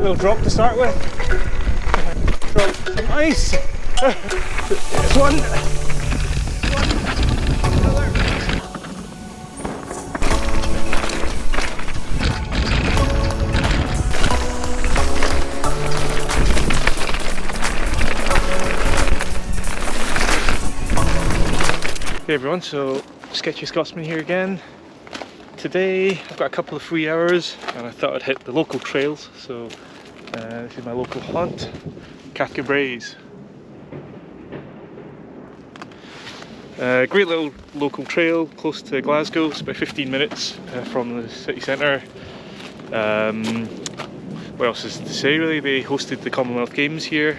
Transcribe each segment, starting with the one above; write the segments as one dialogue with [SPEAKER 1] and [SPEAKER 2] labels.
[SPEAKER 1] little drop to start with. Drop some ice. There's one. Another. Hey everyone, so Sketchy Scotsman here again. Today I've got a couple of free hours and I thought I'd hit the local trails. So this is my local haunt, Cathkin Braes. Great little local trail close to Glasgow. It's about 15 minutes from the city centre. What else is to say really? They hosted the Commonwealth Games here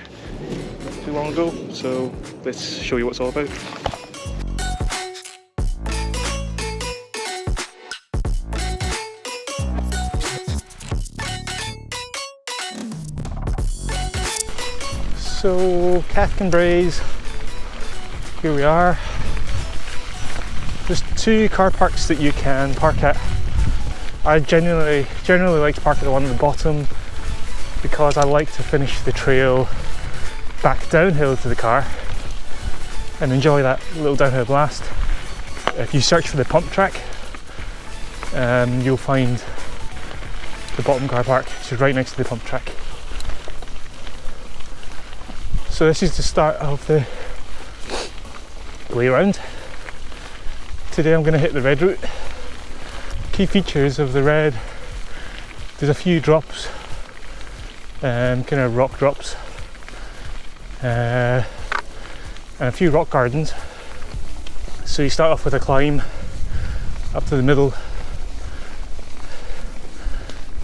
[SPEAKER 1] not too long ago, so let's show you what it's all about. So Cathkin Braes, here we are. There's two car parks that you can park at. I generally like to park at the one at the bottom because I like to finish the trail back downhill to the car and enjoy that little downhill blast. If you search for the pump track, you'll find the bottom car park, which is right next to the pump track. So this is the start of the way round. Today I'm going to hit the red route. Key features of the red, there's a few drops, kind of rock drops, and a few rock gardens. So you start off with a climb up to the middle,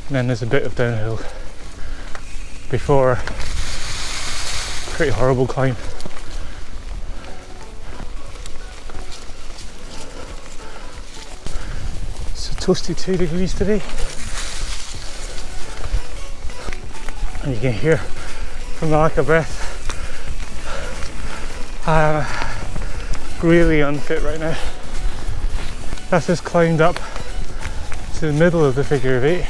[SPEAKER 1] and then there's a bit of downhill before pretty horrible climb. It's a toasty 2 degrees today, and you can hear from the lack of breath I'm really unfit right now. That's just climbed up to the middle of the figure of 8.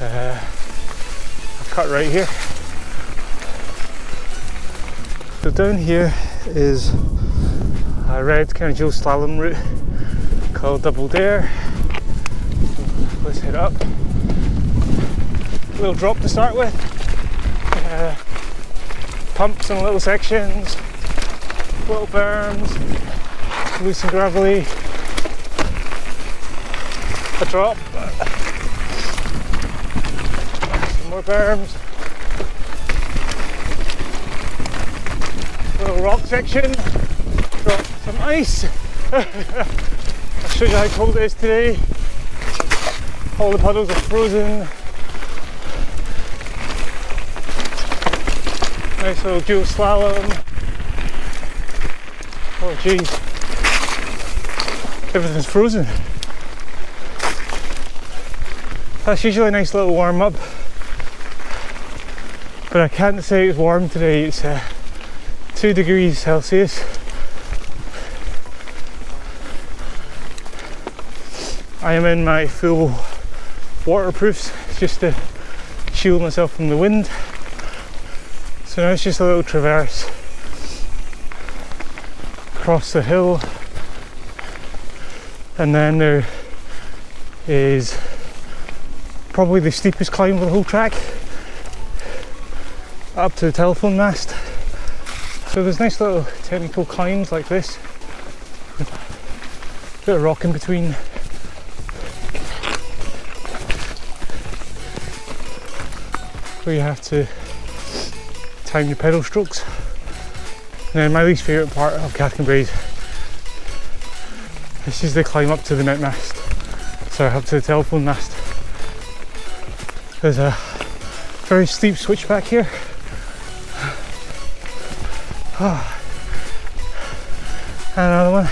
[SPEAKER 1] I've cut right here. So down here is a red kind of Jouk slalom route called Double Dare. So let's head up. A little drop to start with. Pumps in little sections, little berms, loose and gravelly. A drop. Some more berms. Little rock section, drop some ice. I'll show you how cold it is today. All the puddles are frozen. Nice little dual slalom. Oh geez, everything's frozen. That's usually a nice little warm up, but I can't say it's warm today. It's 2 degrees Celsius. I am in my full waterproofs just to shield myself from the wind. So now it's just a little traverse across the hill, and then there is probably the steepest climb of the whole track up to the telephone mast. So there's nice little technical climbs like this, a bit of rock in between. Where you have to time your pedal strokes. And then my least favourite part of Cathkin Braes, this is the climb up to the net mast. Sorry, up to the telephone mast. There's a very steep switchback here. And another one.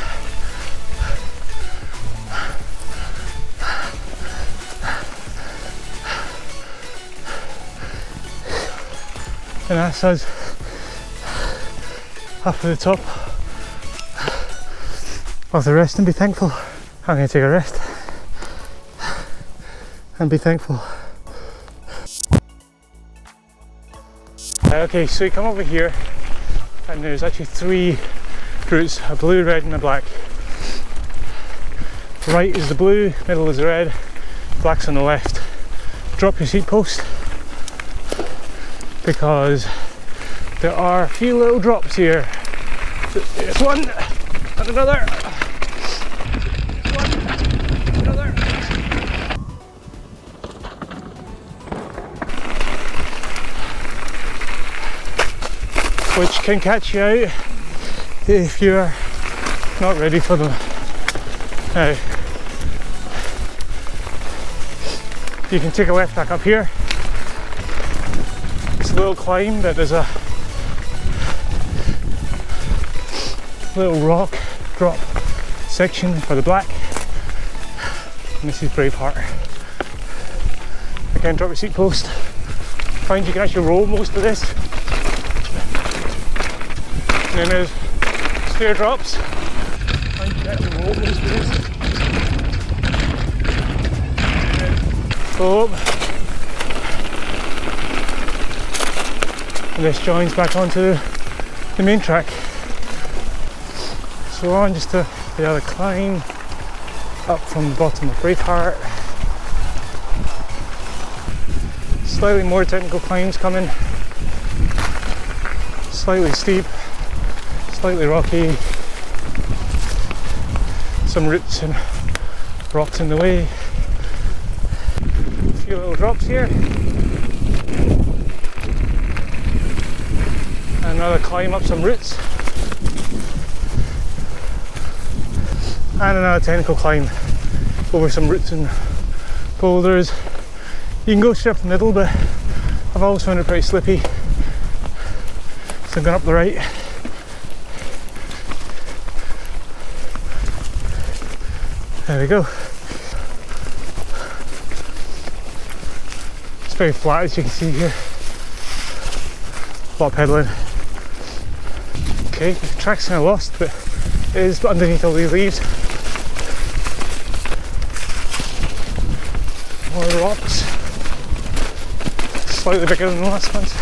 [SPEAKER 1] And that's us up to the top of the rest and be thankful. I'm going to take a rest and be thankful. Okay, so you come over here and there's actually 3 routes, a blue, red and a black. Right is the blue, middle is the red, black's on the left. Drop your seat post because there are a few little drops here. There's one and another. Which can catch you out if you're not ready for them. Now, you can take a left back up here. It's a little climb, but there's a little rock drop section for the black. And this is Braveheart. Again, drop your seat post. Find you can actually roll most of this. And then there's stair drops. And you can actually roll most of this. Go up. And this joins back onto the main track. So we're on just the other climb up from the bottom of Braveheart. Slightly more technical climbs coming. Slightly steep. Slightly rocky, some roots and rocks in the way, a few little drops here, another climb up some roots, and another technical climb over some roots and boulders. You can go straight up the middle, but I've always found it pretty slippy, so I'm going up the right. There we go. It's very flat as you can see here. A lot of pedalling. Okay, the track's kind of lost, but it is underneath all these leaves. More rocks. Slightly bigger than the last ones.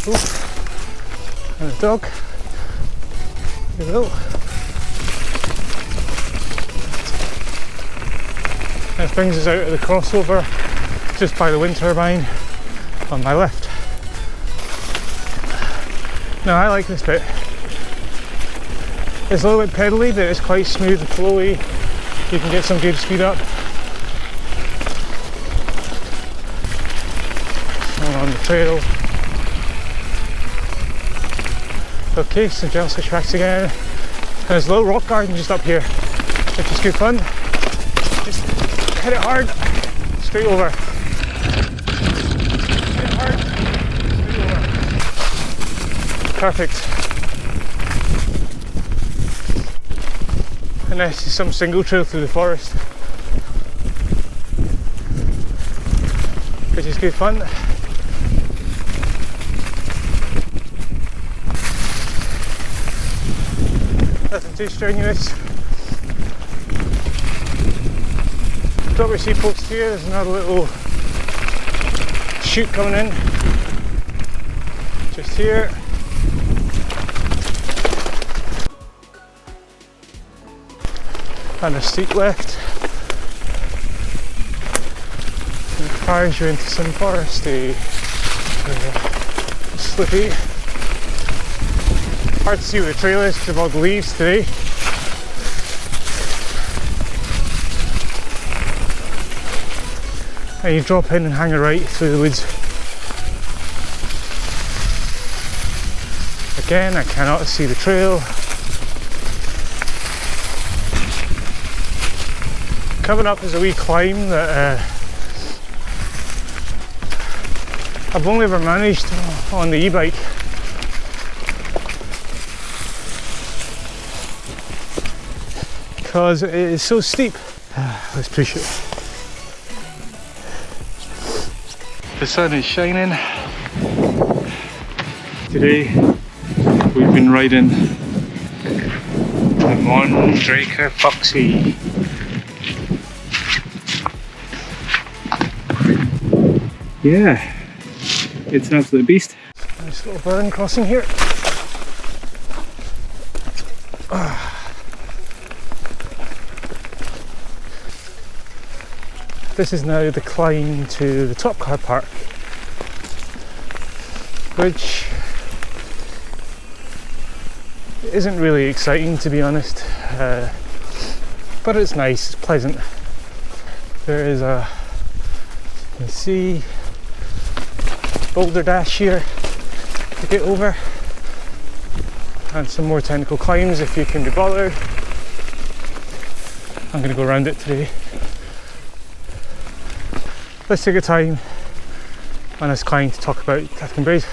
[SPEAKER 1] Ooh. And a dog. There we go. It brings us out of the crossover just by the wind turbine on my left. Now I like this bit. It's a little bit pedally, but it's quite smooth and flowy. You can get some good speed up. On the trail. Okay, so just switch tracks again. And there's a little rock garden just up here, which is good fun. Just hit it hard, straight over. Hit it hard, straight over. Perfect. And this is some single trail through the forest, which is good fun. Nothing too strenuous. Drop your seat post here, there's another little chute coming in. Just here. And a steep left. And it fires you into some foresty. Slippy. Hard to see where the trail is because of all the leaves today. And you drop in and hang a right through the woods. Again, I cannot see the trail. Coming up is a wee climb that I've only ever managed on the e-bike. Because it is so steep. Let's push it. The sun is shining. Today we've been riding the Mondraker Foxy. Yeah,
[SPEAKER 2] It's an absolute beast.
[SPEAKER 1] Nice little burn crossing here. This is now the climb to the top car park, which isn't really exciting, to be honest, but it's nice, it's pleasant. There is a, you can see, boulder dash here to get over, and some more technical climbs if you can be bothered. I'm going to go around it today. Let's take a time on this climb to talk about Cathkin Braes.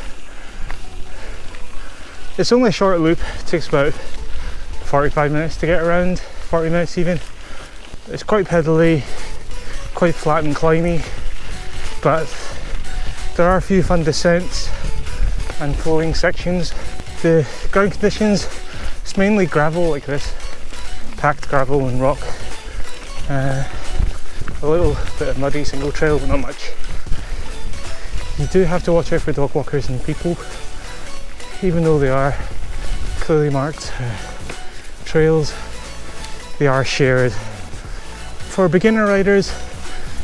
[SPEAKER 1] It's only a short loop, it takes about 45 minutes to get around, 40 minutes even. It's quite pedally, quite flat and climby, but there are a few fun descents and flowing sections. The ground conditions, it's mainly gravel like this, packed gravel and rock. A little bit of muddy single trail, but not much. You do have to watch out for dog walkers and people, even though they are clearly marked trails, they are shared. For beginner riders,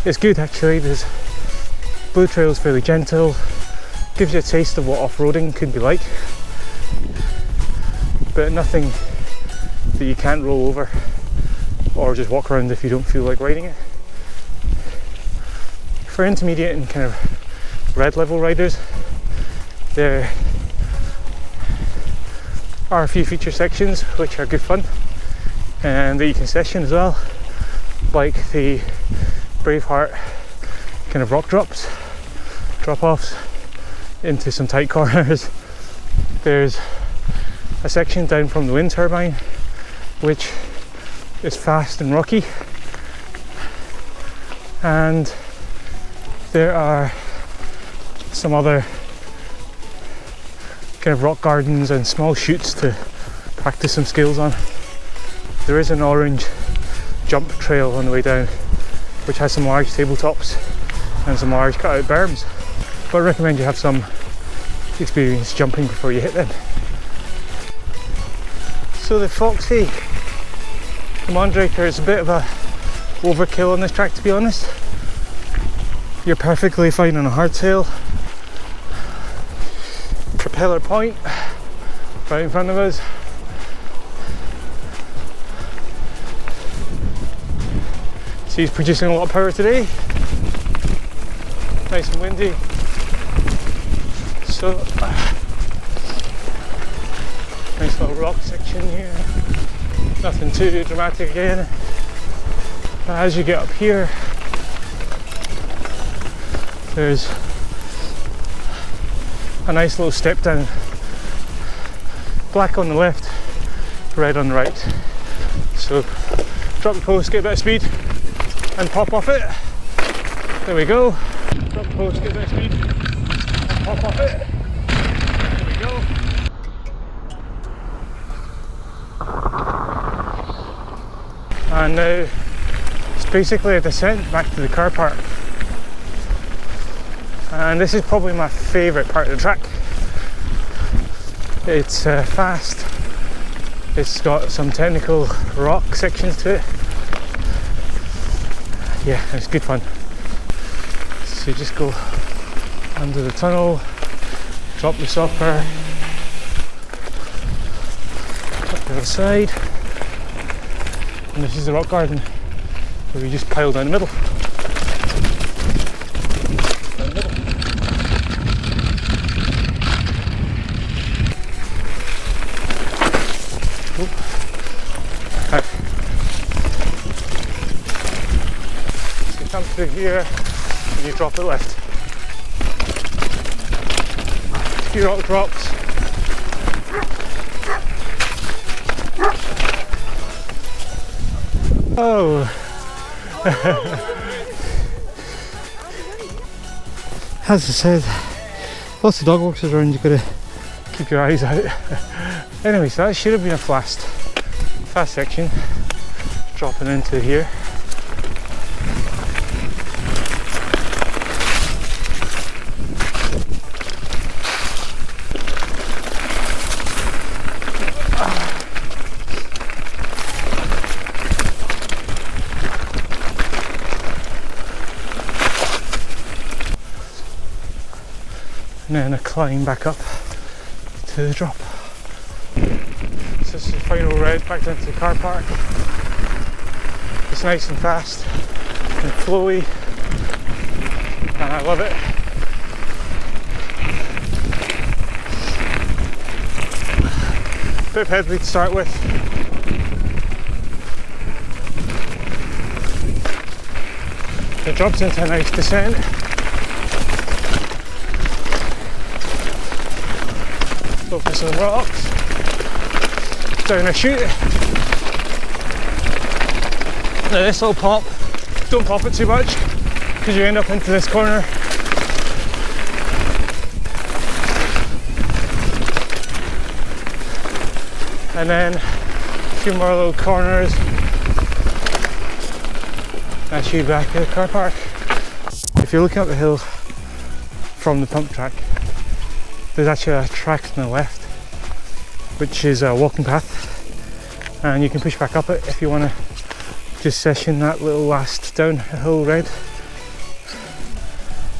[SPEAKER 1] it's good actually. This blue trail is fairly gentle, gives you a taste of what off-roading could be like, but nothing that you can't roll over or just walk around if you don't feel like riding it. For intermediate and kind of red level riders, there are a few feature sections which are good fun and that you can session as well, like the Braveheart kind of rock drop-offs into some tight corners. There's a section down from the wind turbine which is fast and rocky, and there are some other kind of rock gardens and small chutes to practice some skills on. There is an orange jump trail on the way down which has some large tabletops and some large cut out berms, but I recommend you have some experience jumping before you hit them. So the Foxy, the Mondraker, is a bit of a overkill on this track, to be honest. You're perfectly fine on a hardtail. Propeller point right in front of us. So he's producing a lot of power today. Nice and windy. So nice little rock section here. Nothing too dramatic again. But as you get up here, there's a nice little step down. Black on the left, red on the right. So drop the post, get a bit of speed, and pop off it. There we go. Drop the post, get a bit of speed, and pop off it. There we go. And now it's basically a descent back to the car park. And this is probably my favourite part of the track. It's fast, it's got some technical rock sections to it. Yeah, it's good fun. So you just go under the tunnel, drop the stopper, up the other side, and this is the rock garden where we just pile down the middle. Come through here and you drop it left. A few rock drops. Oh! As I said, lots of dog walkers around, you've got to keep your eyes out. Anyway, so that should have been a fast section dropping into here. and then a climb back up to the drop. So this is the final red back down to the car park. It's nice and fast and flowy, and I love it. Bit of headway to start with. It drops into a nice descent. Focus on the rocks. Down a chute. Now this little pop, don't pop it too much because you end up into this corner. And then a few more little corners. That's you back at the car park. If you're looking up the hill from the pump track, there's actually a track on the left, which is a walking path, and you can push back up it if you want to just session that little last downhill red,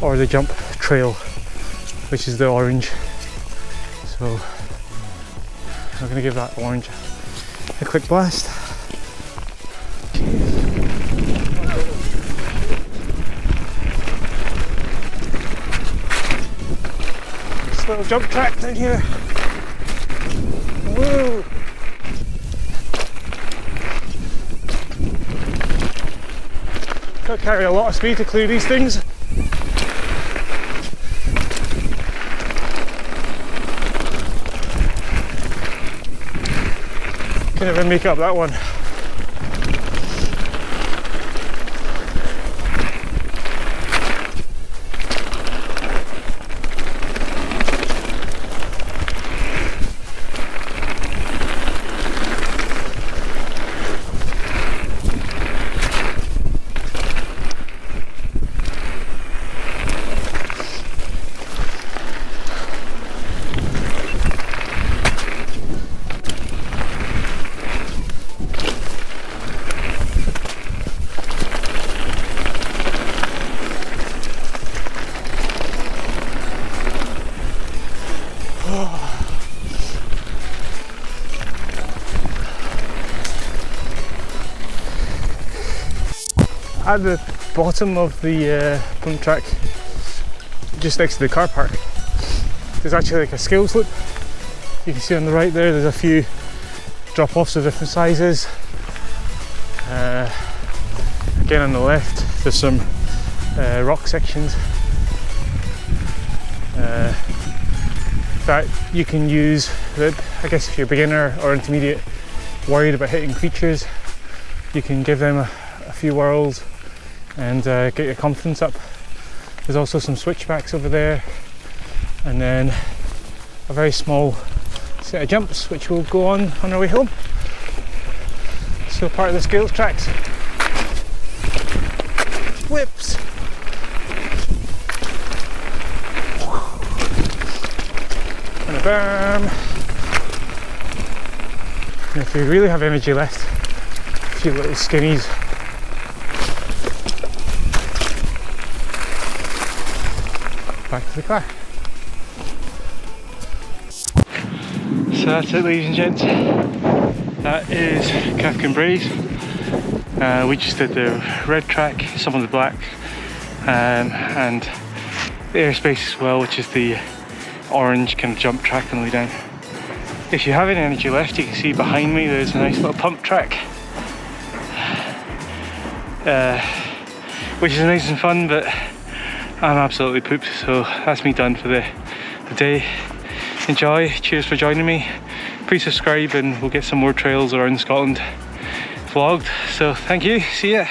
[SPEAKER 1] or the jump trail, which is the orange. So I'm going to give that orange a quick blast. This little jump track down here. Woo! Got to carry a lot of speed to clear these things. Can't even make up that one. At the bottom of the pump track, just next to the car park, there's actually like a scale slope. You can see on the right there, there's a few drop-offs of different sizes. Again on the left, there's some rock sections that you can use. That I guess if you're a beginner or intermediate, worried about hitting creatures, you can give them a few whirls and get your confidence up. There's also some switchbacks over there, and then a very small set of jumps which we'll go on our way home. So part of the scales tracks. Whips! And a berm. And if you really have energy left, a few little skinnies. Back to the car. So that's it, ladies and gents. That is Cathkin Braes. We just did the red track, some of the black, and the airspace as well, which is the orange kind of jump track on the way down. If you have any energy left, you can see behind me there's a nice little pump track, which is nice and fun, but I'm absolutely pooped, so that's me done for the day. Enjoy, cheers for joining me. Please subscribe and we'll get some more trails around Scotland vlogged. So thank you, see ya.